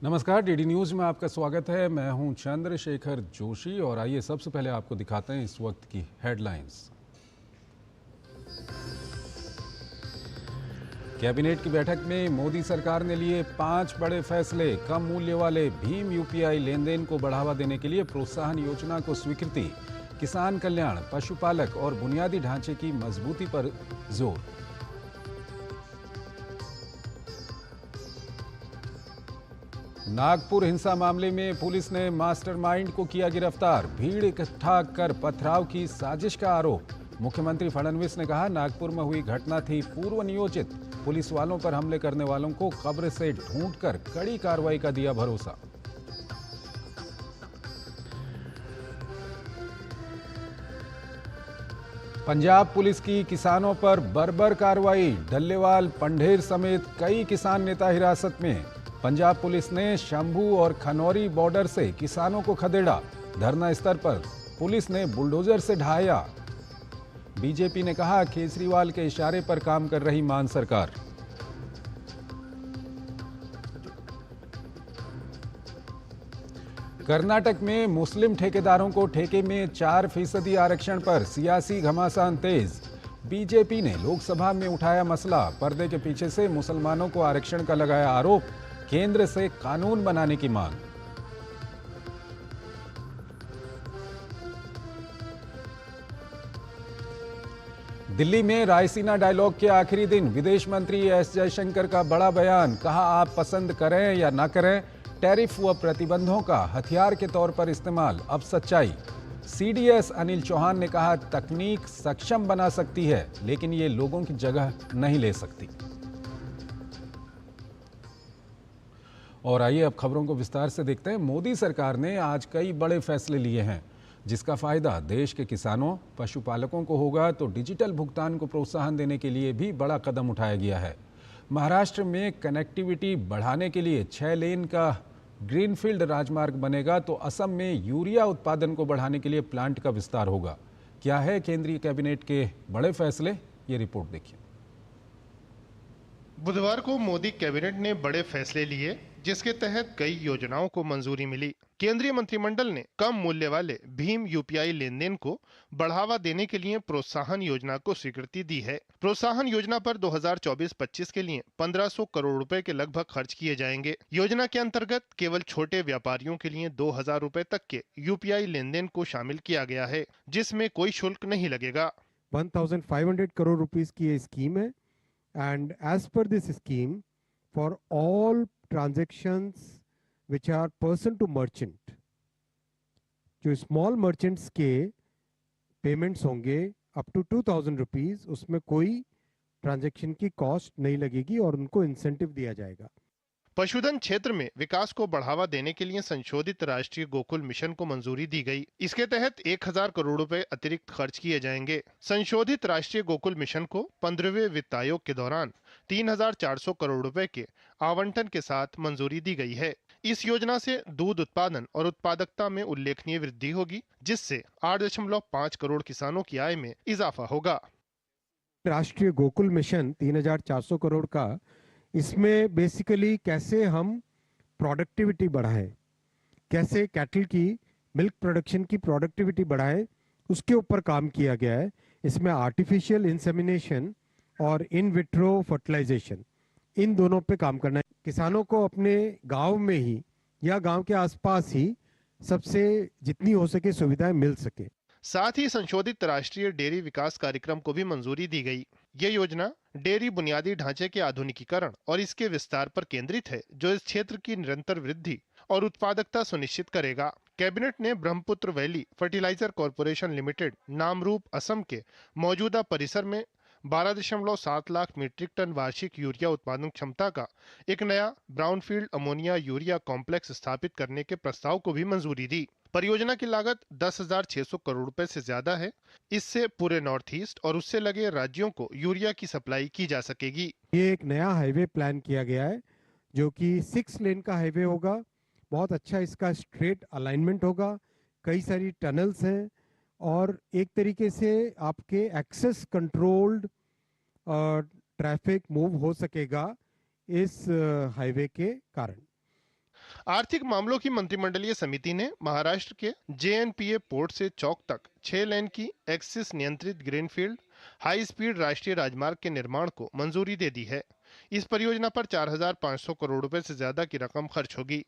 नमस्कार, DD news में आपका स्वागत है। मैं हूं चंद्रशेखर जोशी और आइए सबसे पहले आपको दिखाते हैं इस वक्त की हेडलाइंस। कैबिनेट की बैठक में मोदी सरकार ने लिए 5 बड़े फैसले। कम मूल्य वाले भीम यूपीआई लेन देन को बढ़ावा देने के लिए प्रोत्साहन योजना को स्वीकृति। किसान कल्याण, पशुपालक और बुनियादी ढांचे की मजबूती पर जोर। नागपुर हिंसा मामले में पुलिस ने मास्टरमाइंड को किया गिरफ्तार। भीड़ इकट्ठा कर पथराव की साजिश का आरोप। मुख्यमंत्री फडणवीस ने कहा, नागपुर में हुई घटना थी पूर्व नियोजित। पुलिस वालों पर हमले करने वालों को कब्र से ढूंढकर कड़ी कार्रवाई का दिया भरोसा। पंजाब पुलिस की किसानों पर बर्बर कार्रवाई। डल्लेवाल, पंढेर समेत कई किसान नेता हिरासत में। पंजाब पुलिस ने शंभू और खनौरी बॉर्डर से किसानों को खदेड़ा। धरना स्थल पर पुलिस ने बुलडोजर से ढहाया। बीजेपी ने कहा, केजरीवाल के इशारे पर काम कर रही मान सरकार। कर्नाटक में मुस्लिम ठेकेदारों को ठेके में 4% आरक्षण पर सियासी घमासान तेज। बीजेपी ने लोकसभा में उठाया मसला। पर्दे के पीछे से मुसलमानों को आरक्षण का लगाया आरोप। केंद्र से कानून बनाने की मांग। दिल्ली में रायसीना डायलॉग के आखिरी दिन विदेश मंत्री एस जयशंकर का बड़ा बयान। कहा, आप पसंद करें या ना करें, टैरिफ व प्रतिबंधों का हथियार के तौर पर इस्तेमाल अब सच्चाई। सीडीएस अनिल चौहान ने कहा, तकनीक सक्षम बना सकती है लेकिन ये लोगों की जगह नहीं ले सकती। और आइए अब खबरों को विस्तार से देखते हैं। मोदी सरकार ने आज कई बड़े फैसले लिए हैं जिसका फायदा देश के किसानों, पशुपालकों को होगा। तो डिजिटल भुगतान को प्रोत्साहन देने के लिए भी बड़ा कदम उठाया गया है। महाराष्ट्र में कनेक्टिविटी बढ़ाने के लिए 6 लेन का ग्रीनफील्ड राजमार्ग बनेगा। तो असम में यूरिया उत्पादन को बढ़ाने के लिए प्लांट का विस्तार होगा। क्या है केंद्रीय कैबिनेट के बड़े फैसले, ये रिपोर्ट देखिए। बुधवार को मोदी कैबिनेट ने बड़े फैसले लिए जिसके तहत कई योजनाओं को मंजूरी मिली। केंद्रीय मंत्रिमंडल ने कम मूल्य वाले भीम यूपीआई लेन देन को बढ़ावा देने के लिए प्रोत्साहन योजना को स्वीकृति दी है। प्रोत्साहन योजना पर 2024-25 के लिए 1500 करोड़ रुपए के लगभग खर्च किए जाएंगे। योजना के अंतर्गत केवल छोटे व्यापारियों के लिए 2000 रुपए तक के यूपीआई लेन देन को शामिल किया गया है, जिसमें कोई शुल्क नहीं लगेगा। 1500 करोड़ रुपीस की ये स्कीम है। And as per this scheme, for all transactions which are person to merchant, जो small merchants के payments होंगे up to 2000 रुपीस, उसमें कोई ट्रांजैक्शन की कॉस्ट नहीं लगेगी और उनको इंसेंटिव दिया जाएगा। पशुधन क्षेत्र में विकास को बढ़ावा देने के लिए संशोधित राष्ट्रीय गोकुल मिशन को मंजूरी दी गई। इसके तहत 1000 करोड़ रुपए अतिरिक्त खर्च किए जाएंगे। संशोधित राष्ट्रीय गोकुल मिशन को 15वें वित्त आयोग के दौरान 3400 करोड़ रुपए के आवंटन के साथ मंजूरी दी गई है। इस योजना से दूध उत्पादन और उत्पादकता में उल्लेखनीय वृद्धि होगी, जिससे 8.5 करोड़ किसानों की आय में इजाफा होगा। राष्ट्रीय गोकुल मिशन 3400 करोड़ का, इसमें बेसिकली कैसे हम प्रोडक्टिविटी बढ़ाएं, कैसे कैटल की मिल्क प्रोडक्शन की प्रोडक्टिविटी बढ़ाएं, उसके ऊपर काम किया गया है। इसमें आर्टिफिशियल इंसेमिनेशन और इन विट्रो फर्टिलाइजेशन, इन दोनों पे काम करना है। किसानों को अपने गांव में ही या गांव के आसपास ही सबसे जितनी हो सके सुविधाएं मिल सके। साथ ही संशोधित राष्ट्रीय डेयरी विकास कार्यक्रम को भी मंजूरी दी गई। ये योजना डेयरी बुनियादी ढांचे के आधुनिकीकरण और इसके विस्तार पर केंद्रित है, जो इस क्षेत्र की निरंतर वृद्धि और उत्पादकता सुनिश्चित करेगा। कैबिनेट ने Brahmaputra valley fertiliser corporation limited Namrup Assam के मौजूदा परिसर में 12.7 लाख मीट्रिक टन वार्षिक यूरिया उत्पादन क्षमता का एक नया ब्राउनफील्ड अमोनिया यूरिया कॉम्प्लेक्स स्थापित करने के प्रस्ताव को भी मंजूरी दी। परियोजना की लागत 10,600 करोड़ रुपए से ज्यादा है। इससे पूरे नॉर्थ ईस्ट और उससे लगे राज्यों को यूरिया की सप्लाई की जा सकेगी। ये एक नया हाईवे प्लान किया गया है जो कि 6 लेन का हाईवे होगा। बहुत अच्छा इसका स्ट्रेट अलाइनमेंट होगा, कई सारी टनल्स हैं और एक तरीके से आपके एक्सेस कंट्रोल्ड ट्रैफिक मूव हो सकेगा इस हाईवे के कारण। आर्थिक मामलों की मंत्रिमंडलीय समिति ने महाराष्ट्र के जेएनपीए पोर्ट से चौक तक 6 लेन की एक्सिस नियंत्रित ग्रीनफील्ड हाई स्पीड राष्ट्रीय राजमार्ग के निर्माण को मंजूरी दे दी है। इस परियोजना पर 4,500 करोड़ रुपए से ज्यादा की रकम खर्च होगी।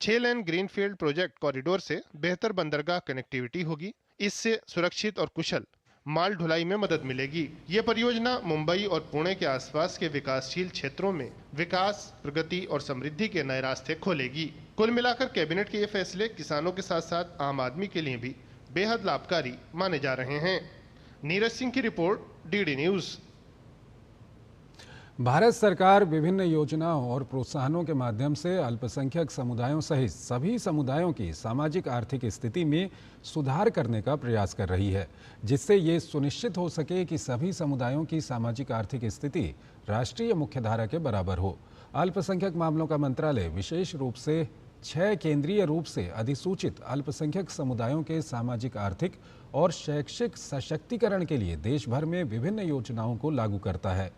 6 लेन ग्रीनफील्ड प्रोजेक्ट कॉरिडोर से बेहतर बंदरगाह कनेक्टिविटी होगी। इससे सुरक्षित और कुशल माल ढुलाई में मदद मिलेगी। ये परियोजना मुंबई और पुणे के आसपास के विकासशील क्षेत्रों में विकास, प्रगति और समृद्धि के नए रास्ते खोलेगी। कुल मिलाकर कैबिनेट के ये फैसले किसानों के साथ साथ आम आदमी के लिए भी बेहद लाभकारी माने जा रहे हैं। नीरज सिंह की रिपोर्ट, डीडी न्यूज। भारत सरकार विभिन्न योजनाओं और प्रोत्साहनों के माध्यम से अल्पसंख्यक समुदायों सहित सभी समुदायों की सामाजिक आर्थिक स्थिति में सुधार करने का प्रयास कर रही है, जिससे ये सुनिश्चित हो सके कि सभी समुदायों की सामाजिक आर्थिक स्थिति राष्ट्रीय मुख्यधारा के बराबर हो। अल्पसंख्यक मामलों का मंत्रालय विशेष रूप से 6 केंद्रीय रूप से अधिसूचित अल्पसंख्यक समुदायों के सामाजिक आर्थिक और शैक्षिक सशक्तिकरण के लिए देश भर में विभिन्न योजनाओं को लागू करता है।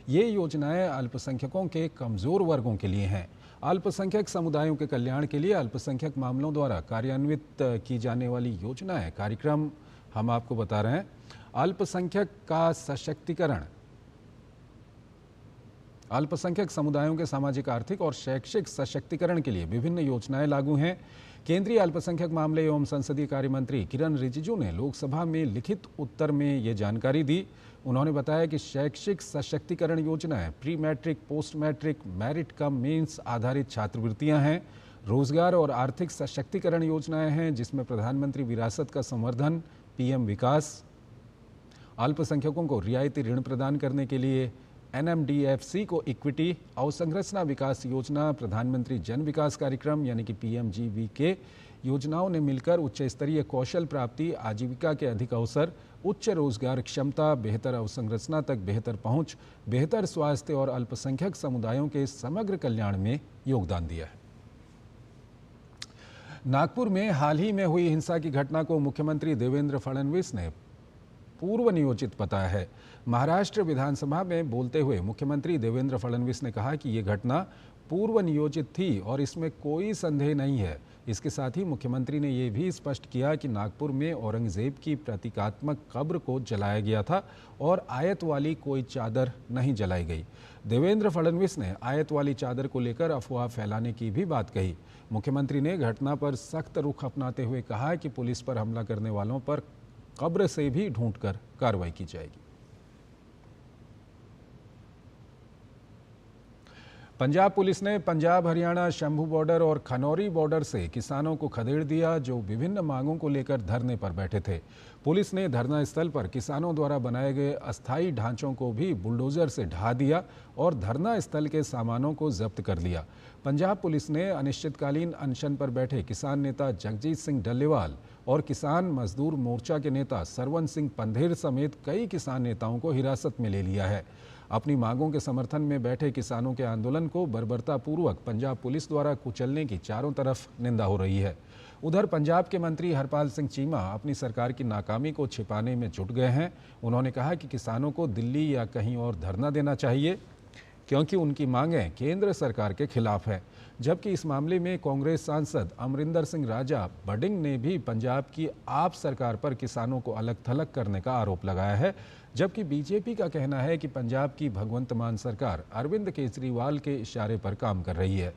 ये योजनाएं अल्पसंख्यकों के कमजोर वर्गों के लिए हैं। अल्पसंख्यक समुदायों के कल्याण के लिए अल्पसंख्यक मामलों द्वारा कार्यान्वित की जाने वाली योजनाएं कार्यक्रम हम आपको बता रहे हैं। अल्पसंख्यक का सशक्तिकरण, अल्पसंख्यक समुदायों के सामाजिक आर्थिक और शैक्षिक सशक्तिकरण के लिए विभिन्न योजनाएं लागू हैं। केंद्रीय अल्पसंख्यक मामले एवं संसदीय कार्य मंत्री किरण रिजिजू ने लोकसभा में लिखित उत्तर में ये जानकारी दी। उन्होंने बताया कि शैक्षिक सशक्तिकरण योजनाएं pre matric, post matric, merit cum means आधारित छात्रवृत्तियां हैं। रोजगार और आर्थिक सशक्तिकरण योजनाएं हैं, जिसमें प्रधानमंत्री विरासत का संवर्धन, पीएम विकास, अल्पसंख्यकों को रियायती ऋण प्रदान करने के लिए एनएमडीएफसी को इक्विटी, अवसंरचना विकास योजना, प्रधानमंत्री जन विकास कार्यक्रम यानी कि पीएमजीवीके योजनाओं ने मिलकर उच्च स्तरीय कौशल प्राप्ति, आजीविका के अधिक अवसर, उच्च रोजगार क्षमता, बेहतर अवसंरचना तक बेहतर पहुंच, बेहतर स्वास्थ्य और अल्पसंख्यक समुदायों के समग्र कल्याण में योगदान दिया है। नागपुर में हाल ही में हुई हिंसा की घटना को मुख्यमंत्री देवेंद्र फडणवीस ने पूर्व नियोजित बताया है। महाराष्ट्र विधानसभा में बोलते हुए मुख्यमंत्री देवेंद्र फडणवीस ने कहा कि ये घटना पूर्व नियोजित थी और इसमें कोई संदेह नहीं है। इसके साथ ही मुख्यमंत्री ने यह भी स्पष्ट किया कि नागपुर में औरंगजेब की प्रतीकात्मक कब्र को जलाया गया था और आयत वाली कोई चादर नहीं जलाई गई। देवेंद्र फडणवीस ने आयत वाली चादर को लेकर अफवाह फैलाने की भी बात कही। मुख्यमंत्री ने घटना पर सख्त रुख अपनाते हुए कहा कि पुलिस पर हमला करने वालों पर कब्र से भी ढूंढकर कार्रवाई की जाएगी। पंजाब पुलिस ने पंजाब हरियाणा शंभू बॉर्डर और खनौरी बॉर्डर से किसानों को खदेड़ दिया, जो विभिन्न मांगों को लेकर धरने पर बैठे थे। पुलिस ने धरना स्थल पर किसानों द्वारा बनाए गए अस्थायी ढांचों को भी बुलडोजर से ढा दिया और धरना स्थल के सामानों को जब्त कर लिया। पंजाब पुलिस ने अनिश्चितकालीन अनशन पर बैठे किसान नेता जगजीत सिंह डल्लेवाल और किसान मजदूर मोर्चा के नेता सरवन सिंह पंधेर समेत कई किसान नेताओं को हिरासत में ले लिया है। अपनी मांगों के समर्थन में बैठे किसानों के आंदोलन को बर्बरतापूर्वक पंजाब पुलिस द्वारा कुचलने की चारों तरफ निंदा हो रही है। उधर पंजाब के मंत्री हरपाल सिंह चीमा अपनी सरकार की नाकामी को छिपाने में जुट गए हैं। उन्होंने कहा कि किसानों को दिल्ली या कहीं और धरना देना चाहिए, क्योंकि उनकी मांगें केंद्र सरकार के खिलाफ है। जबकि इस मामले में कांग्रेस सांसद अमरिंदर सिंह राजा बडिंग ने भी पंजाब की आप सरकार पर किसानों को अलग थलग करने का आरोप लगाया है। जबकि बीजेपी का कहना है कि पंजाब की भगवंत मान सरकार अरविंद केजरीवाल के इशारे पर काम कर रही है।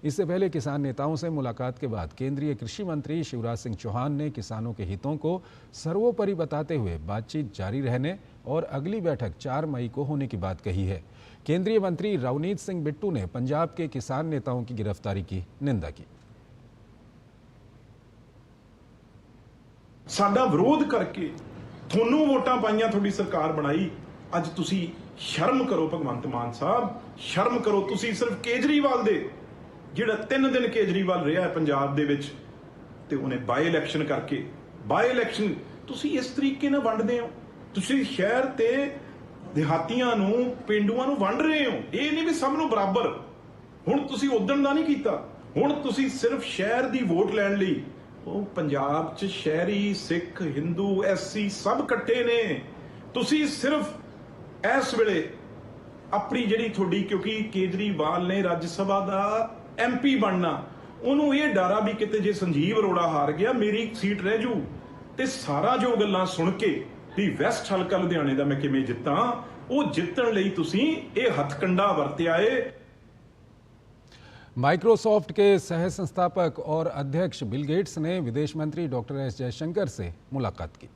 इससे पहले किसान नेताओं से मुलाकात के बाद केंद्रीय कृषि मंत्री शिवराज सिंह चौहान ने किसानों के हितों को सर्वोपरि बताते हुए बातचीत जारी रहने और अगली बैठक 4 मई को होने की बात कही है। केंद्रीय मंत्री रवनीत सिंह बिट्टू ने पंजाब के किसान नेताओं की गिरफ्तारी की निंदा की। साडा विरोध करके ਤੁਹਾਨੂੰ ਵੋਟਾਂ ਪਾਈਆਂ, ਤੁਹਾਡੀ ਸਰਕਾਰ ਬਣਾਈ, ਅੱਜ ਤੁਸੀਂ ਸ਼ਰਮ ਕਰੋ ਭਗਵੰਤ ਮਾਨ ਸਾਹਿਬ, ਸ਼ਰਮ ਕਰੋ। ਤੁਸੀਂ ਸਿਰਫ ਕੇਜਰੀਵਾਲ ਦੇ ਜਿਹੜਾ 3 ਦਿਨ ਕੇਜਰੀਵਾਲ ਰਿਹਾ ਹੈ ਪੰਜਾਬ ਦੇ ਵਿੱਚ ਤੇ ਉਹਨੇ ਬਾਈ ਇਲੈਕਸ਼ਨ ਕਰਕੇ, ਬਾਈ ਇਲੈਕਸ਼ਨ ਤੁਸੀਂ ਇਸ ਤਰੀਕੇ ਨਾਲ ਵੰਡਦੇ ਹੋ। ਤੁਸੀਂ ਸ਼ਹਿਰ ਤੇ ਦਿਹਾਤੀਆਂ ਨੂੰ, ਪਿੰਡੂਆਂ ਨੂੰ ਵੰਡ ਰਹੇ ਹੋ। ਇਹ ਨਹੀਂ ਵੀ ਸਭ ਨੂੰ ਬਰਾਬਰ। ਹੁਣ ਤੁਸੀਂ ਉਦਣ ਦਾ ਨਹੀਂ ਕੀਤਾ, ਹੁਣ ਤੁਸੀਂ ਸਿਰਫ ਸ਼ਹਿਰ ਦੀ ਵੋਟ ਲੈਣ ਲਈ ਉਹ ਪੰਜਾਬ 'ਚ ਸ਼ਹਿਰੀ, ਸਿੱਖ, ਹਿੰਦੂ, ਐਸਸੀ ਸਭ ਇਕੱਠੇ ਨੇ। ਤੁਸੀਂ ਸਿਰਫ ਇਸ ਵੇਲੇ ਆਪਣੀ ਜਿਹੜੀ ਤੁਹਾਡੀ, ਕਿਉਂਕਿ ਕੇਜਰੀਵਾਲ ਨੇ ਰਾਜ ਸਭਾ ਦਾ ਐਮਪੀ ਬਣਨਾ, ਉਹਨੂੰ ਇਹ ਡਰ ਆ ਵੀ ਕਿਤੇ ਜੇ ਸੰਜੀਵ ਅਰੋੜਾ ਹਾਰ ਗਿਆ ਮੇਰੀ ਸੀਟ ਰਹਿ ਜੂ। ਤੇ ਸਾਰਾ ਜੋ ਗੱਲਾਂ ਸੁਣ ਕੇ ਵੀ ਵੈਸਟ ਹਲਕਾ ਲੁਧਿਆਣੇ ਦਾ ਮੈਂ ਕਿਵੇਂ ਜਿੱਤਾਂ, ਉਹ ਜਿੱਤਣ ਲਈ ਤੁਸੀਂ ਇਹ ਹੱਥਕੰਡਾ ਵਰਤਿਆ ਏ। माइक्रोसॉफ्ट के सह संस्थापक और अध्यक्ष बिल गेट्स ने विदेश मंत्री डॉक्टर एस जयशंकर से मुलाकात की।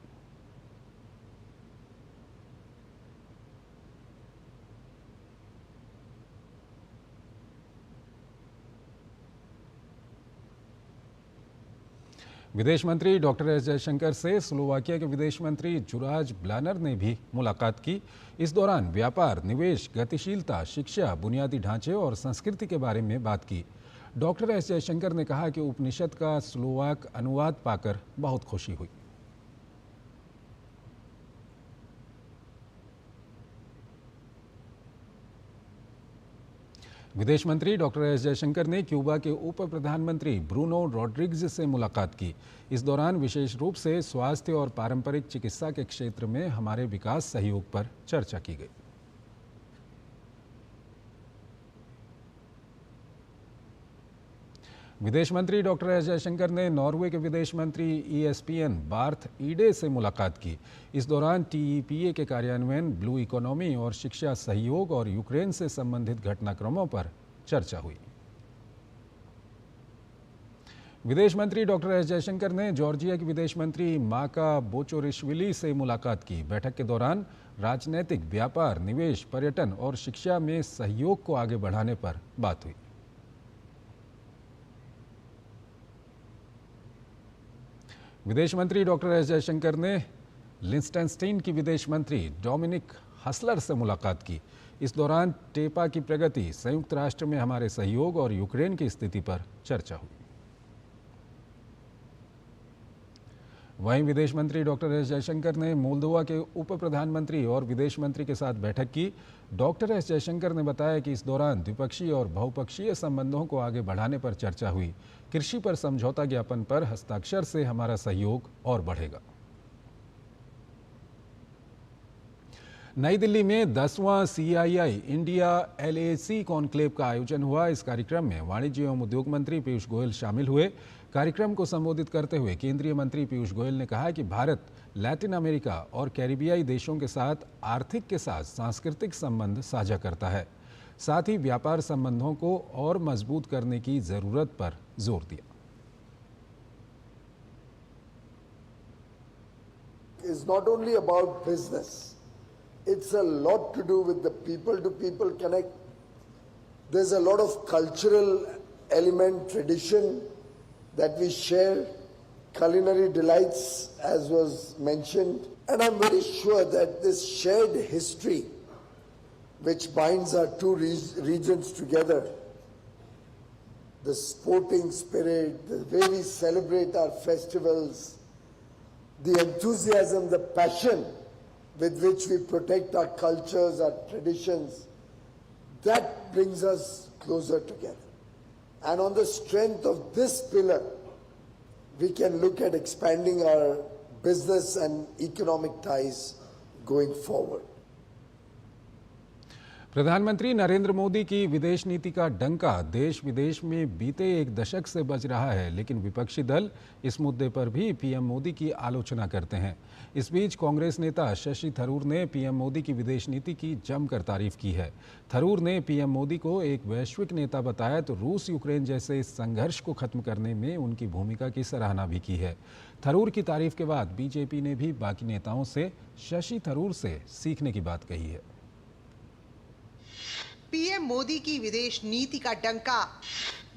विदेश मंत्री डॉक्टर एस जयशंकर से स्लोवाकिया के विदेश मंत्री जुराज ब्लानर ने भी मुलाकात की। इस दौरान व्यापार, निवेश, गतिशीलता, शिक्षा, बुनियादी ढांचे और संस्कृति के बारे में बात की। डॉक्टर एस जयशंकर ने कहा कि उपनिषद का स्लोवाक अनुवाद पाकर बहुत खुशी हुई। विदेश मंत्री डॉक्टर एस जयशंकर ने क्यूबा के उप प्रधानमंत्री ब्रूनो रॉड्रिग्ज से मुलाकात की। इस दौरान विशेष रूप से स्वास्थ्य और पारंपरिक चिकित्सा के क्षेत्र में हमारे विकास सहयोग पर चर्चा की गई। विदेश मंत्री डॉक्टर एस जयशंकर ने नॉर्वे के विदेश मंत्री ESPN बार्थ ईडे से मुलाकात की। इस दौरान TEPA के कार्यान्वयन, ब्लू इकोनॉमी और शिक्षा सहयोग और यूक्रेन से संबंधित घटनाक्रमों पर चर्चा हुई। विदेश मंत्री डॉक्टर एस जयशंकर ने जॉर्जिया की विदेश मंत्री माका बोचोरिशविली से मुलाकात की। बैठक के दौरान राजनैतिक, व्यापार, निवेश, पर्यटन और शिक्षा में सहयोग को आगे बढ़ाने पर बात हुई। विदेश मंत्री डॉक्टर एस जयशंकर ने लिंस्टेनस्टीन की विदेश मंत्री डोमिनिक हसलर से मुलाकात की। इस दौरान टेपा की प्रगति, संयुक्त राष्ट्र में हमारे सहयोग और यूक्रेन की स्थिति पर चर्चा हुई। वहीं विदेश मंत्री डॉक्टर एस जयशंकर ने मोल्दोवा के उप प्रधानमंत्री और विदेश मंत्री के साथ बैठक की। डॉक्टर एस जयशंकर ने बताया कि इस दौरान द्विपक्षीय और बहुपक्षीय संबंधों को आगे बढ़ाने पर चर्चा हुई। कृषि पर समझौता ज्ञापन पर हस्ताक्षर से हमारा सहयोग और बढ़ेगा। नई दिल्ली में 10वां CII इंडिया LAC कॉन्क्लेव का आयोजन हुआ। इस कार्यक्रम में वाणिज्य एवं उद्योग मंत्री पीयूष गोयल शामिल हुए। कार्यक्रम को संबोधित करते हुए केंद्रीय मंत्री पीयूष गोयल ने कहा कि भारत लैटिन अमेरिका और कैरिबियाई देशों के साथ आर्थिक के साथ सांस्कृतिक संबंध साझा करता है। साथ ही व्यापार संबंधों को और मजबूत करने की जरूरत पर जोर दिया। It's not only about business. It's a lot to do with the people-to-people connect. There's a lot of cultural element, tradition that we share, culinary delights as was mentioned. And I'm very sure that this shared history which binds our two regions together, the sporting spirit, the way we celebrate our festivals, the enthusiasm, the passion with which we protect our cultures, our traditions, that brings us closer together. And on the strength of this pillar, we can look at expanding our business and economic ties going forward. प्रधानमंत्री नरेंद्र मोदी की विदेश नीति का डंका देश विदेश में बीते एक दशक से बज रहा है, लेकिन विपक्षी दल इस मुद्दे पर भी पीएम मोदी की आलोचना करते हैं। इस बीच कांग्रेस नेता शशि थरूर ने पीएम मोदी की विदेश नीति की जमकर तारीफ की है। थरूर ने पीएम मोदी को एक वैश्विक नेता बताया तो रूस यूक्रेन जैसे संघर्ष को खत्म करने में उनकी भूमिका की सराहना भी की है। थरूर की तारीफ के बाद बीजेपी ने भी बाकी नेताओं से शशि थरूर से सीखने की बात कही है। पीएम मोदी की विदेश नीति का डंका,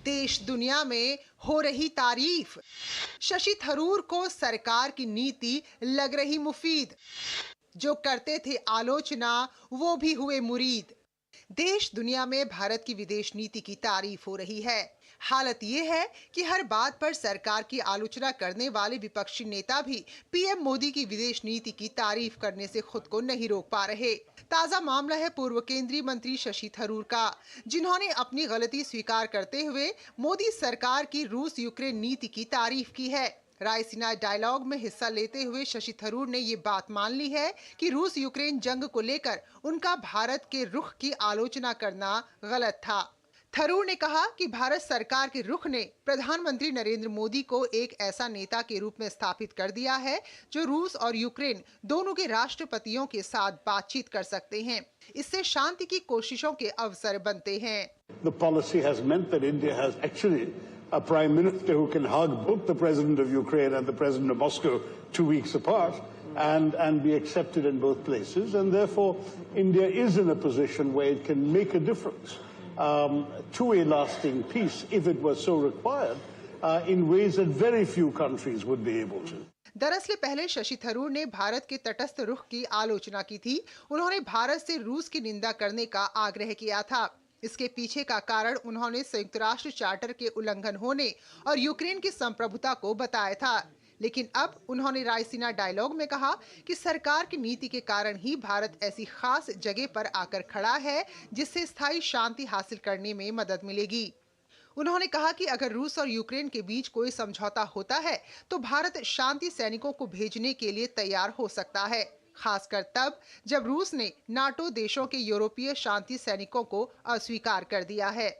देश दुनिया में हो रही तारीफ। शशि थरूर को सरकार की नीति लग रही मुफीद, जो करते थे आलोचना वो भी हुए मुरीद। देश दुनिया में भारत की विदेश नीति की तारीफ हो रही है। हालत ये है कि हर बात पर सरकार की आलोचना करने वाले विपक्षी नेता भी पीएम मोदी की विदेश नीति की तारीफ करने से खुद को नहीं रोक पा रहे। ताजा मामला है पूर्व केंद्रीय मंत्री शशि थरूर का, जिन्होंने अपनी गलती स्वीकार करते हुए मोदी सरकार की रूस यूक्रेन नीति की तारीफ की है। रायसीना डायलॉग में हिस्सा लेते हुए शशि थरूर ने ये बात मान ली है कि रूस यूक्रेन जंग को लेकर उनका भारत के रुख की आलोचना करना गलत था। थरूर ने कहा कि भारत सरकार के रुख ने प्रधानमंत्री नरेंद्र मोदी को एक ऐसा नेता के रूप में स्थापित कर दिया है जो रूस और यूक्रेन दोनों के राष्ट्रपतियों के साथ बातचीत कर सकते हैं। इससे शांति की कोशिशों के अवसर बनते हैं। The policy has meant that India has actually a prime minister who can hug both the president of Ukraine and the president of Moscow 2 weeks apart and be accepted in both places, and therefore India is in a position where it can make a difference to a lasting peace if it was so required in ways that very few countries would be able to. दरअसल पहले शशि थरूर ने भारत के तटस्थ रुख की आलोचना की थी। उन्होंने भारत से रूस की निंदा करने का आग्रह किया था। इसके पीछे का कारण उन्होंने संयुक्त राष्ट्र चार्टर के उल्लंघन होने और यूक्रेन की संप्रभुता को बताया था। लेकिन अब उन्होंने रायसीना डायलॉग में कहा कि सरकार की नीति के कारण ही भारत ऐसी खास जगह पर आकर खड़ा है जिससे स्थायी शांति हासिल करने में मदद मिलेगी। उन्होंने कहा कि अगर रूस और यूक्रेन के बीच कोई समझौता होता है तो भारत शांति सैनिकों को भेजने के लिए तैयार हो सकता है, खासकर तब जब रूस ने नाटो देशों के यूरोपीय शांति सैनिकों को अस्वीकार कर दिया है।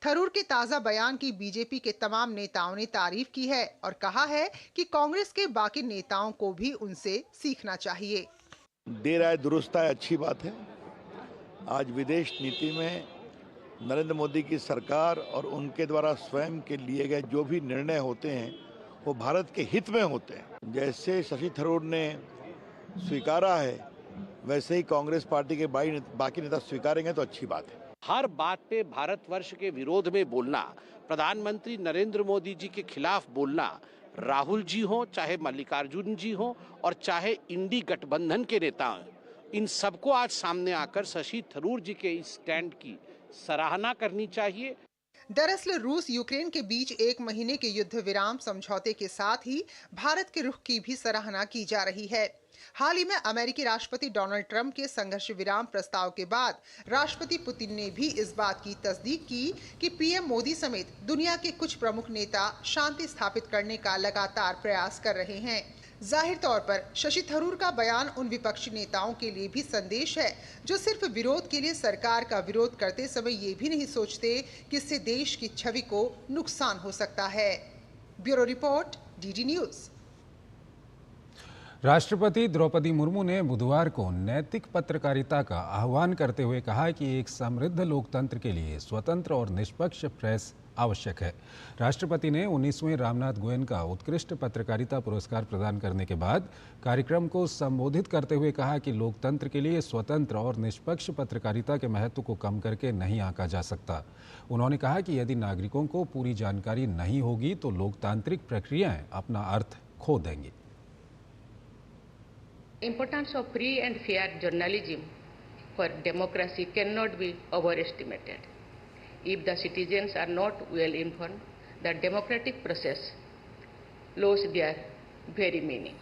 थरूर के ताजा बयान की बीजेपी के तमाम नेताओं ने तारीफ की है और कहा है कि कांग्रेस के बाकी नेताओं को भी उनसे सीखना चाहिए। देर आए दुरुस्त आए, अच्छी बात है। आज विदेश नीति में नरेंद्र मोदी की सरकार और उनके द्वारा स्वयं के लिए गए जो भी निर्णय होते हैं वो भारत के हित में होते हैं। जैसे शशि थरूर ने स्वीकारा है वैसे ही कांग्रेस पार्टी के बाकी नेता स्वीकारेंगे तो अच्छी बात है। हर बात पे भारतवर्ष के विरोध में बोलना, प्रधानमंत्री नरेंद्र मोदी जी के खिलाफ बोलना, राहुल जी हो चाहे मल्लिकार्जुन जी हो और चाहे इंडी गठबंधन के नेता हो, इन सबको आज सामने आकर शशि थरूर जी के इस स्टैंड की सराहना करनी चाहिए। दरअसल रूस यूक्रेन के बीच 1 महीने के युद्ध विराम समझौते के साथ ही भारत के रुख की भी सराहना की जा रही है। हाल ही में अमेरिकी राष्ट्रपति डोनाल्ड ट्रंप के संघर्ष विराम प्रस्ताव के बाद राष्ट्रपति पुतिन ने भी इस बात की तस्दीक की कि पीएम मोदी समेत दुनिया के कुछ प्रमुख नेता शांति स्थापित करने का लगातार प्रयास कर रहे हैं। जाहिर तौर पर शशि थरूर का बयान उन विपक्षी नेताओं के लिए भी संदेश है जो सिर्फ विरोध के लिए सरकार का विरोध करते समय ये भी नहीं सोचते कि इससे देश की छवि को नुकसान हो सकता है। Bureau report, DD news. राष्ट्रपति द्रौपदी मुर्मू ने बुधवार को नैतिक पत्रकारिता का आह्वान करते हुए कहा कि एक समृद्ध लोकतंत्र के लिए स्वतंत्र और निष्पक्ष प्रेस आवश्यक है। राष्ट्रपति ने 19वें रामनाथ गोयन का उत्कृष्ट पत्रकारिता पुरस्कार प्रदान करने के बाद कार्यक्रम को संबोधित करते हुए कहा कि लोकतंत्र के लिए स्वतंत्र और निष्पक्ष पत्रकारिता के महत्व को कम करके नहीं आंका जा सकता। उन्होंने कहा कि यदि नागरिकों को पूरी जानकारी नहीं होगी तो लोकतांत्रिक प्रक्रियाएं अपना अर्थ खो देंगी। Importance of free and fair journalism for democracy cannot be overestimated. If the citizens are not well informed, the democratic process loses their very meaning.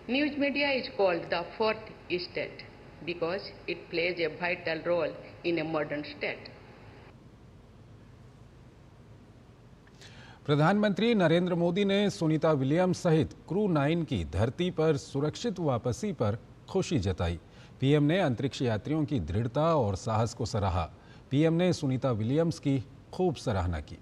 News media is called the fourth estate because it plays a vital role in a modern state. प्रधानमंत्री नरेंद्र मोदी ने Sunita Williams सहित crew 9 की धरती पर सुरक्षित वापसी पर खुशी जताई। पीएम ने अंतरिक्ष यात्रियों की दृढ़ता और साहस को सराहा। पीएम ने सुनीता विलियम्स की खूब सराहना की।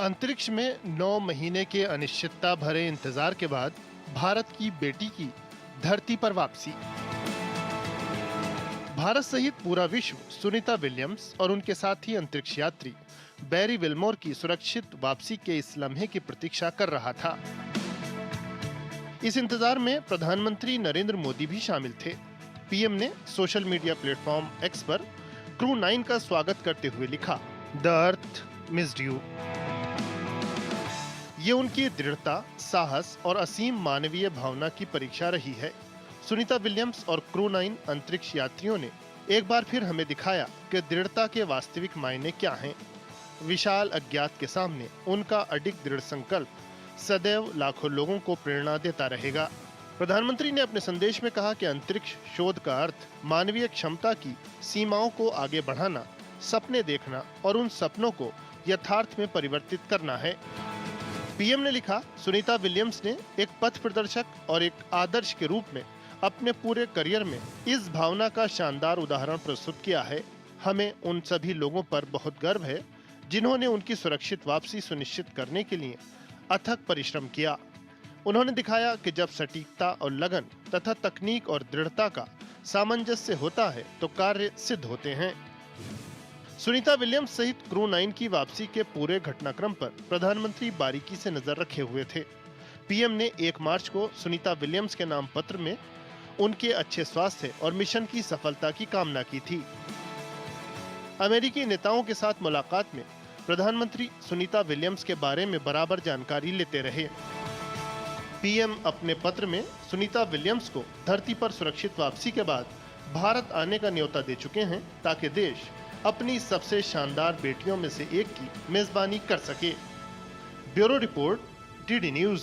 अंतरिक्ष में 9 महीने के अनिश्चितता भरे इंतजार के बाद भारत की बेटी की धरती पर वापसी। भारत सहित पूरा विश्व सुनीता विलियम्स और उनके साथी अंतरिक्ष यात्री बैरी विल्मोर की सुरक्षित वापसी के इस लम्हे की प्रतीक्षा कर रहा था। इस इंतजार में प्रधानमंत्री नरेंद्र मोदी भी शामिल थे। पीएम ने सोशल मीडिया प्लेटफॉर्म एक्स पर क्रू 9 का स्वागत करते हुए लिखा, द अर्थ मिस्ड यू। ये उनकी दृढ़ता, साहस और असीम मानवीय भावना की परीक्षा रही है। सुनीता विलियम्स और क्रू 9 अंतरिक्ष यात्रियों ने एक बार फिर हमें दिखाया कि दृढ़ता के वास्तविक मायने क्या हैं। विशाल अज्ञात के सामने उनका अडिग दृढ़ संकल्प सदैव लाखों लोगों को प्रेरणा देता रहेगा। प्रधानमंत्री ने अपने संदेश में कहा कि अंतरिक्ष शोध का अर्थ मानवीय क्षमता की सीमाओं को आगे बढ़ाना, सपने देखना और उन सपनों को यथार्थ में परिवर्तित करना है। पीएम ने लिखा, सुनीता विलियम्स ने एक पथ प्रदर्शक और एक आदर्श के रूप में अपने पूरे करियर में इस भावना का शानदार उदाहरण प्रस्तुत किया है। हमें उन सभी लोगों पर बहुत गर्व है जिन्होंने उनकी सुरक्षित वापसी सुनिश्चित करने के लिए अथक परिश्रम किया। उन्होंने दिखाया कि जब सटीकता और लगन तथा तकनीक और दृढ़ता का सामंजस्य होता है तो कार्य सिद्ध होते हैं। सुनीता विलियम्स सहित क्रू 9 की वापसी के पूरे घटनाक्रम पर प्रधानमंत्री बारीकी से नजर रखे हुए थे। पीएम ने 1 मार्च को सुनीता विलियम्स के नाम पत्र में उनके अच्छे स्वास्थ्य और मिशन की सफलता की कामना की थी। अमेरिकी नेताओं के साथ मुलाकात में प्रधानमंत्री सुनीता विलियम्स के बारे में बराबर जानकारी लेते रहे। पीएम अपने पत्र में सुनीता विलियम्स को धरती पर सुरक्षित वापसी के बाद भारत आने का न्योता दे चुके हैं ताकि देश अपनी सबसे शानदार बेटियों में से एक की मेजबानी कर सके। Bureau report, DD news.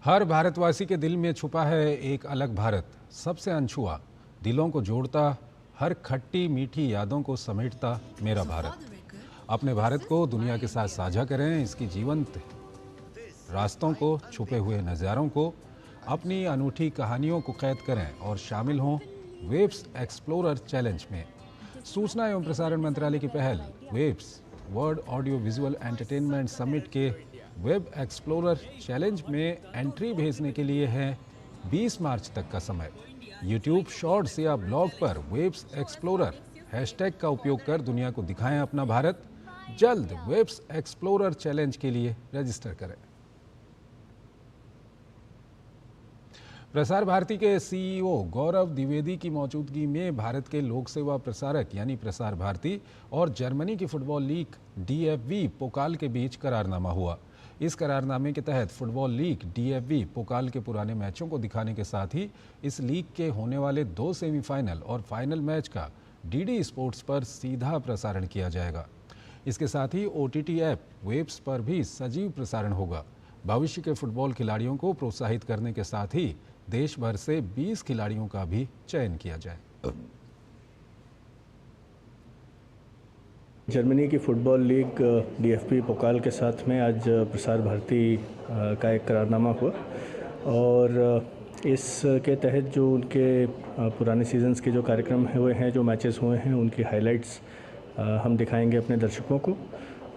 हर भारतवासी के दिल में छुपा है एक अलग भारत, सबसे अनछुआ, दिलों को जोड़ता, हर खट्टी मीठी यादों को समेटता मेरा भारत। अपने भारत को दुनिया के साथ साझा करें, इसकी जीवंत रास्तों को, छुपे हुए नज़ारों को, अपनी अनूठी कहानियों को कैद करें और शामिल हों वेव्स एक्सप्लोरर चैलेंज में। सूचना एवं प्रसारण मंत्रालय की पहल waves world audio visual entertainment summit के वेब एक्सप्लोरर चैलेंज में एंट्री भेजने के लिए है 20 मार्च तक का समय। यूट्यूब शॉर्ट्स या ब्लॉग पर वेव्स एक्सप्लोरर हैशटैग का उपयोग कर दुनिया को दिखाएं अपना भारत। जल्द वेव्स एक्सप्लोरर चैलेंज के लिए रजिस्टर करें। प्रसार भारती के सीईओ गौरव द्विवेदी की मौजूदगी में भारत के लोक सेवा प्रसारक यानी प्रसार भारती और जर्मनी की फुटबॉल लीग डीएफवी पोकाल के बीच करारनामा हुआ। इस करारनामे के तहत फुटबॉल लीग डीएफवी पोकाल के पुराने मैचों को दिखाने के साथ ही इस लीग के होने वाले 2 सेमीफाइनल और फाइनल मैच का डीडी स्पोर्ट्स पर सीधा प्रसारण किया जाएगा। इसके साथ ही ओटीटी ऐप वेब्स पर भी सजीव प्रसारण होगा। भविष्य के फुटबॉल खिलाड़ियों को प्रोत्साहित करने के साथ ही देश भर से 20 खिलाड़ियों का भी चयन किया जाए। जर्मनी की फुटबॉल लीग डीएफबी पोकाल के साथ में आज प्रसार भारती का एक करारनामा हुआ और इसके तहत जो उनके पुराने सीजन्स के जो कार्यक्रम हुए हैं, जो मैचेस हुए हैं, उनकी हाइलाइट्स हम दिखाएंगे अपने दर्शकों को।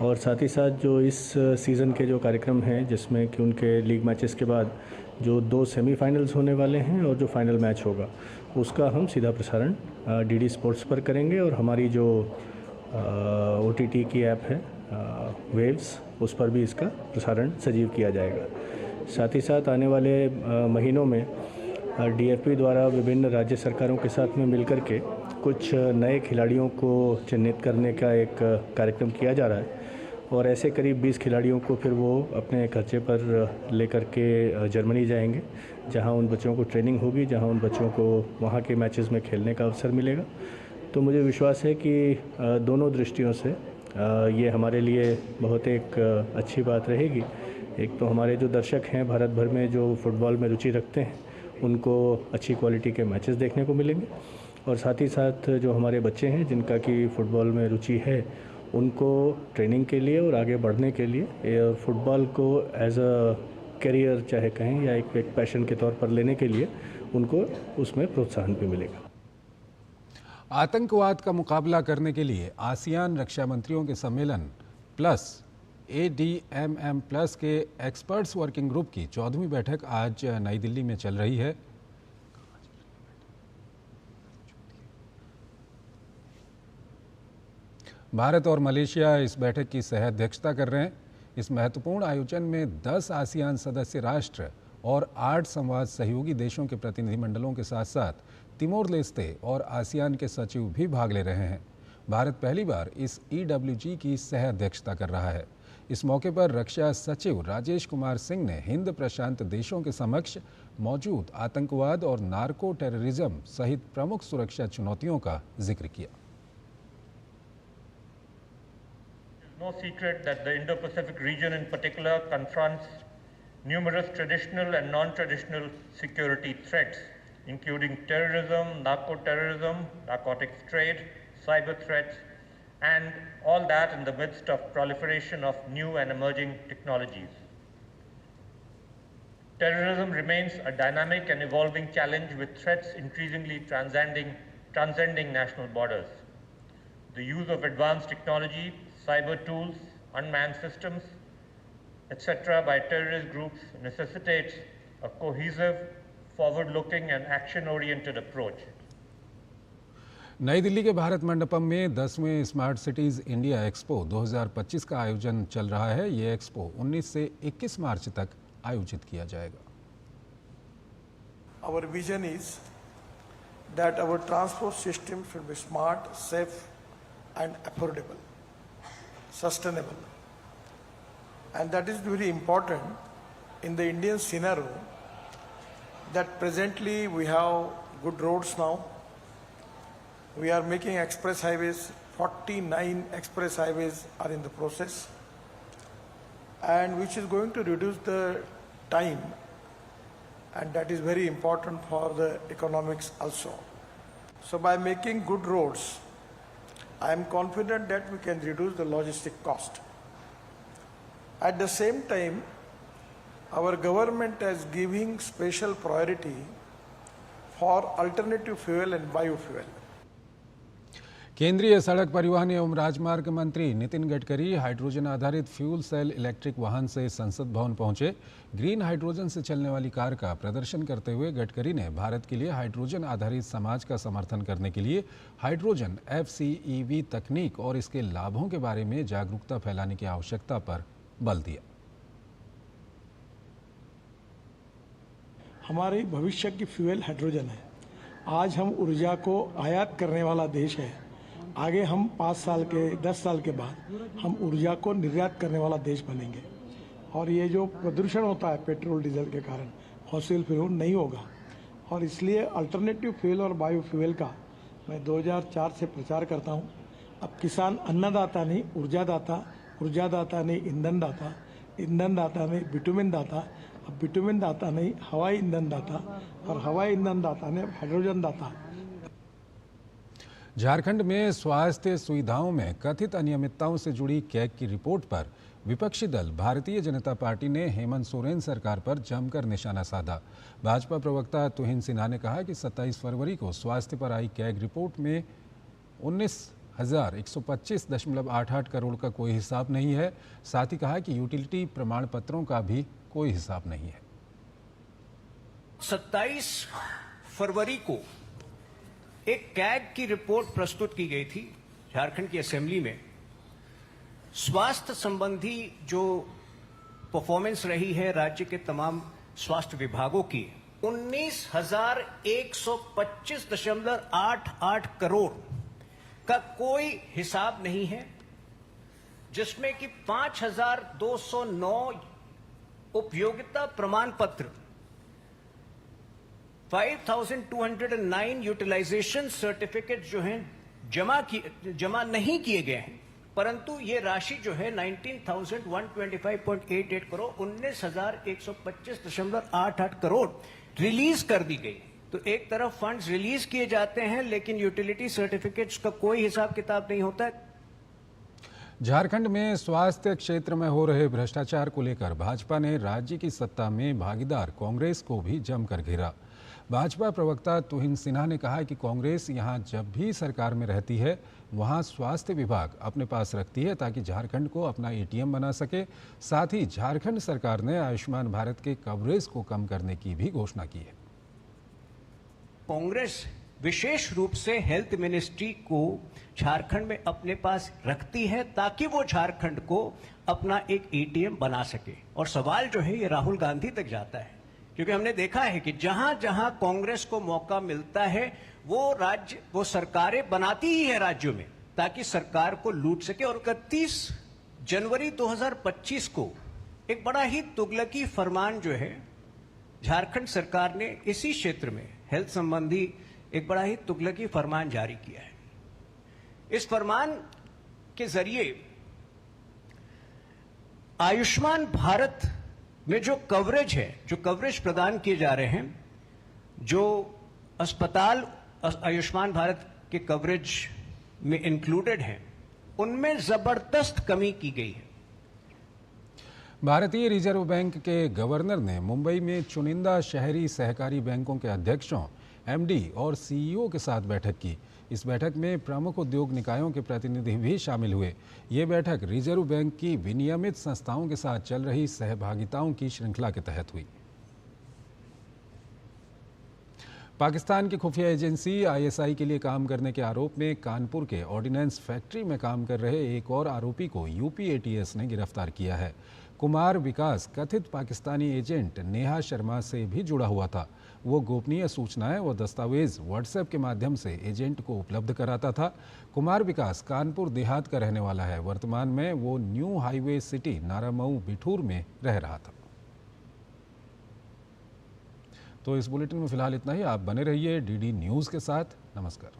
और साथ ही साथ जो इस सीज़न के जो कार्यक्रम हैं जिसमें कि उनके लीग मैचेस के बाद जो 2 सेमीफाइनल्स होने वाले हैं और जो फाइनल मैच होगा उसका हम सीधा प्रसारण डीडी स्पोर्ट्स पर करेंगे और हमारी जो ओटीटी की ऐप है वेव्स, उस पर भी इसका प्रसारण सजीव किया जाएगा। साथ ही साथ आने वाले महीनों में डीएफपी द्वारा विभिन्न राज्य सरकारों के साथ में मिलकर के कुछ नए खिलाड़ियों को चिन्हित करने का एक कार्यक्रम किया जा रहा है और ऐसे करीब 20 खिलाड़ियों को फिर वो अपने खर्चे पर लेकर के जर्मनी जाएंगे, जहां उन बच्चों को ट्रेनिंग होगी, जहां उन बच्चों को वहां के मैचेस में खेलने का अवसर मिलेगा। तो मुझे विश्वास है कि दोनों दृष्टियों से ये हमारे लिए बहुत एक अच्छी बात रहेगी। एक तो हमारे जो दर्शक हैं भारत भर में जो फुटबॉल में रुचि रखते हैं उनको अच्छी क्वालिटी के मैचेस देखने को मिलेंगे और साथ ही साथ जो हमारे बच्चे हैं जिनका कि फ़ुटबॉल में रुचि है उनको ट्रेनिंग के लिए और आगे बढ़ने के लिए फ़ुटबॉल को एज अ करियर चाहे कहें या एक पैशन के तौर पर लेने के लिए उनको उसमें प्रोत्साहन भी मिलेगा। आतंकवाद का मुकाबला करने के लिए आसियान रक्षा मंत्रियों के सम्मेलन प्लस ADMM प्लस के एक्सपर्ट्स वर्किंग ग्रुप की 14वीं बैठक आज नई दिल्ली में चल रही है। भारत और मलेशिया इस बैठक की सह अध्यक्षता कर रहे हैं। इस महत्वपूर्ण आयोजन में 10 आसियान सदस्य राष्ट्र और 8 संवाद सहयोगी देशों के प्रतिनिधिमंडलों के साथ साथ तिमोर लेस्ते और आसियान के सचिव भी भाग ले रहे हैं। भारत पहली बार इस EWG की सह अध्यक्षता कर रहा है। इस मौके पर रक्षा सचिव राजेश कुमार सिंह ने हिंद प्रशांत देशों के समक्ष मौजूद आतंकवाद और नार्को टेररिज्म सहित प्रमुख सुरक्षा चुनौतियों का जिक्र किया। No secret that the Indo-Pacific region in particular confronts numerous traditional and non-traditional security threats, including terrorism, narco-terrorism, narcotics trade, cyber threats, and all that in the midst of proliferation of new and emerging technologies. Terrorism remains a dynamic and evolving challenge with threats increasingly transcending national borders. The use of advanced technology, cyber tools, unmanned systems, etc. by terrorist groups necessitates a cohesive, forward-looking and action-oriented approach. नई दिल्ली के भारत मंडपम में 10वें smart cities India expo 2025 का आयोजन चल रहा है। ये एक्सपो 19 से 21 मार्च तक आयोजित किया जाएगा। Our vision is that our transport system should be smart, safe and affordable, sustainable. And that is very important in the Indian scenario that presently we have good roads now. We are making express highways, 49 express highways are in the process, and which is going to reduce the time, and that is very important for the economics also. So by making good roads, I am confident that we can reduce the logistic cost. At the same time, our government is giving special priority for alternative fuel and biofuel. केंद्रीय सड़क परिवहन एवं राजमार्ग मंत्री Nitin Gadkari hydrogen आधारित fuel cell electric वाहन से संसद भवन पहुंचे। ग्रीन हाइड्रोजन से चलने वाली कार का प्रदर्शन करते हुए गडकरी ने भारत के लिए हाइड्रोजन आधारित समाज का समर्थन करने के लिए हाइड्रोजन FCEV तकनीक और इसके लाभों के बारे में जागरूकता फैलाने की आवश्यकता पर बल दिया। हमारे भविष्य की फ्यूल हाइड्रोजन है। आज हम ऊर्जा को आयात करने वाला देश है। आगे हम 5 साल के 10 साल के बाद हम ऊर्जा को निर्यात करने वाला देश बनेंगे, और ये जो प्रदूषण होता है पेट्रोल डीजल के कारण, फॉसिल फ्यूल नहीं होगा। और इसलिए अल्टरनेटिव फ्यूल और बायोफ्यूल का मैं 2004 से प्रचार करता हूँ। अब किसान अन्नदाता नहीं ऊर्जादाता, ऊर्जादाता नहीं ईंधन दाता, ईंधन दाता नहीं बिटुमिन दाता, अब बिटुमिन दाता नहीं हवाई ईंधन दाता, और हवाई ईंधन दाता ने हाइड्रोजन दाता। झारखंड में स्वास्थ्य सुविधाओं में कथित अनियमितताओं से जुड़ी कैग की रिपोर्ट पर विपक्षी दल भारतीय जनता पार्टी ने हेमंत सोरेन सरकार पर जमकर निशाना साधा। भाजपा प्रवक्ता तुहिन सिन्हा ने कहा कि 27 फरवरी को स्वास्थ्य पर आई कैग रिपोर्ट में 19,125.88 करोड़ का कोई हिसाब नहीं है। साथ ही कहा कि यूटिलिटी प्रमाण पत्रों का भी कोई हिसाब नहीं है। 27 फरवरी को एक कैग की रिपोर्ट प्रस्तुत की गई थी झारखंड की असेंबली में। स्वास्थ्य संबंधी जो परफॉर्मेंस रही है राज्य के तमाम स्वास्थ्य विभागों की, 19,125.88 करोड़ का कोई हिसाब नहीं है, जिसमें कि 5,209 उपयोगिता प्रमाण पत्र, 5,209 यूटिलाइजेशन सर्टिफिकेट जो हैं जमा नहीं किए गए हैं, परंतु ये राशि जो है 19,125.88 करोड़ 19,125.88 करोड़ रिलीज कर दी गई। तो एक तरफ फंड्स रिलीज किए जाते हैं लेकिन यूटिलिटी सर्टिफिकेट्स का कोई हिसाब किताब नहीं होता है। झारखंड में स्वास्थ्य क्षेत्र में हो रहे भ्रष्टाचार को लेकर भाजपा ने राज्य की सत्ता में भागीदार कांग्रेस को भी जमकर घेरा। भाजपा प्रवक्ता तुहिन सिन्हा ने कहा कि कांग्रेस यहां जब भी सरकार में रहती है वहां स्वास्थ्य विभाग अपने पास रखती है ताकि झारखंड को अपना ATM बना सके। साथ ही झारखंड सरकार ने आयुष्मान भारत के कवरेज को कम करने की भी घोषणा की है। कांग्रेस विशेष रूप से हेल्थ मिनिस्ट्री को झारखंड में अपने पास रखती है ताकि वो झारखंड को अपना एक ATM बना सके। और सवाल जो है ये राहुल गांधी तक जाता है, क्योंकि हमने देखा है कि जहां जहां कांग्रेस को मौका मिलता है वो सरकारें बनाती ही है राज्यों में ताकि सरकार को लूट सके। और 31 जनवरी 2025 को एक बड़ा ही तुगलकी फरमान जो है झारखंड सरकार ने इसी क्षेत्र में हेल्थ संबंधी एक बड़ा ही तुगलकी फरमान जारी किया है। इस फरमान के जरिए आयुष्मान भारत में जो कवरेज है, जो कवरेज प्रदान किए जा रहे हैं, जो अस्पताल आयुष्मान भारत के कवरेज में इंक्लूडेड हैं, उनमें जबरदस्त कमी की गई है। भारतीय रिजर्व बैंक के गवर्नर ने मुंबई में चुनिंदा शहरी सहकारी बैंकों के अध्यक्षों, एमडी और सीईओ के साथ बैठक की। इस बैठक में प्रमुख उद्योग निकायों के प्रतिनिधि भी शामिल हुए। ये बैठक रिजर्व बैंक की विनियमित संस्थाओं के साथ चल रही सहभागिताओं की श्रृंखला के तहत हुई। पाकिस्तान की खुफिया एजेंसी आईएसआई के लिए काम करने के आरोप में कानपुर के ऑर्डिनेंस फैक्ट्री में काम कर रहे एक और आरोपी को यूपी एटीएस ने गिरफ्तार किया है। कुमार विकास कथित पाकिस्तानी एजेंट नेहा शर्मा से भी जुड़ा हुआ था। वो गोपनीय सूचनाएं व दस्तावेज व्हाट्सएप के माध्यम से एजेंट को उपलब्ध कराता था। कुमार विकास कानपुर देहात का रहने वाला है। वर्तमान में वो न्यू हाईवे सिटी नारामऊ बिठूर में रह रहा था। तो इस बुलेटिन में फिलहाल इतना ही। आप बने रहिए डीडी न्यूज़ के साथ। नमस्कार।